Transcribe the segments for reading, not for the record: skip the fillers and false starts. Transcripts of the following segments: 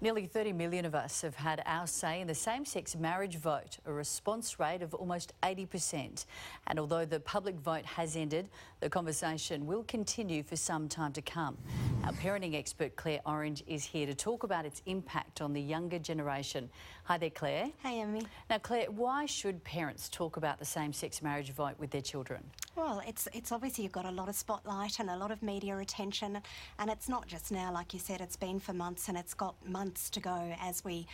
Nearly 30 million of us have had our say in the same-sex marriage vote, a response rate of almost 80%. And although the public vote has ended, the conversation will continue for some time to come. Our parenting expert Claire Orange is here to talk about its impact on the younger generation. Hi there, Claire. Hey, Emmy. Now, Claire, why should parents talk about the same-sex marriage vote with their children? Well, it's obviously you've got a lot of spotlight and a lot of media attention, and it's not just now, like you said, it's been for months, and it's got months to go as we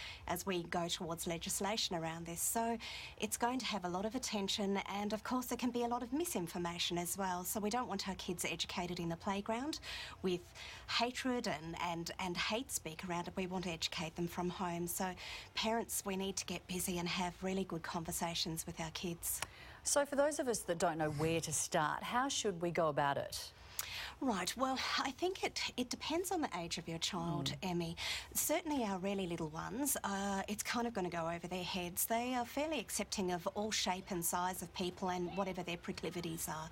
go towards legislation around this. So it's going to have a lot of attention, and of course there can be a lot of misinformation as well. So we don't want our kids educated in the playground with hatred and hate speak around it. We want to educate them from home. So parents, we need to get busy and have really good conversations with our kids. So for those of us that don't know where to start, how should we go about it? Right, well, I think it depends on the age of your child, Emmy. Certainly our really little ones, it's kind of going to go over their heads. They are fairly accepting of all shape and size of people and whatever their proclivities are.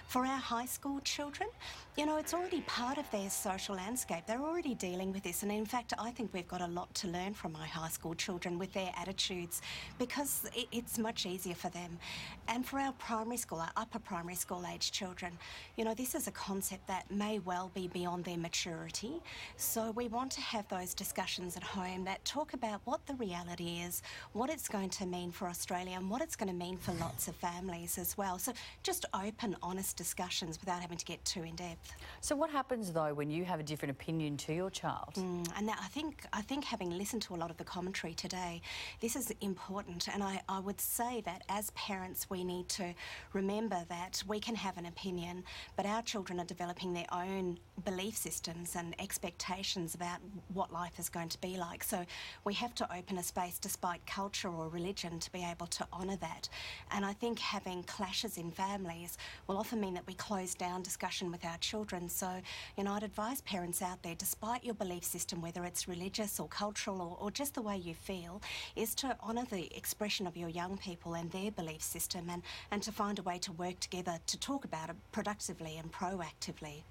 For our high school children, you know, it's already part of their social landscape. They're already dealing with this, and in fact, I think we've got a lot to learn from my high school children with their attitudes, because it's much easier for them. And for our primary school, our upper primary school age children, you know, this is a concept that may well be beyond their maturity. So we want to have those discussions at home that talk about what the reality is, what it's going to mean for Australia, and what it's going to mean for lots of families as well. So just open, honest discussions without having to get too in depth. So what happens though when you have a different opinion to your child? And that, I think having listened to a lot of the commentary today, this is important, and I would say that as parents we need to remember that we can have an opinion, but our children are developing their own belief systems and expectations about what life is going to be like. So we have to open a space despite culture or religion to be able to honour that. And I think having clashes in families will often mean that we close down discussion with our children. So, you know, I'd advise parents out there, despite your belief system, whether it's religious or cultural or just the way you feel, is to honour the expression of your young people and their belief system, and to find a way to work together to talk about it productively and proactively.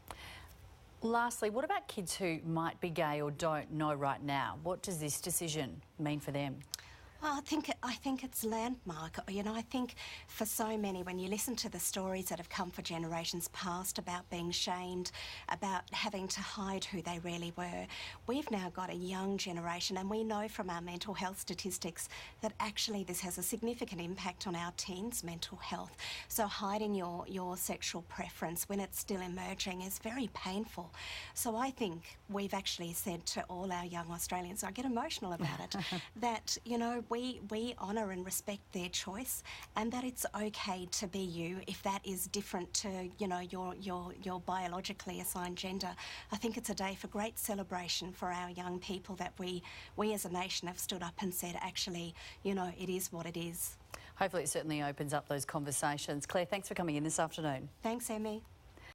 Lastly, what about kids who might be gay or don't know right now? What does this decision mean for them? I think it's landmark. You know, I think for so many, when you listen to the stories that have come for generations past about being shamed, about having to hide who they really were, we've now got a young generation, and we know from our mental health statistics that actually this has a significant impact on our teens' mental health. So hiding your sexual preference when it's still emerging is very painful. So I think we've actually said to all our young Australians, I get emotional about it, that, you know, we honour and respect their choice, and that it's okay to be you if that is different to, you know, your biologically assigned gender. I think it's a day for great celebration for our young people that we as a nation have stood up and said, actually, you know, it is what it is. Hopefully it certainly opens up those conversations. Claire, thanks for coming in this afternoon. Thanks, Emmy.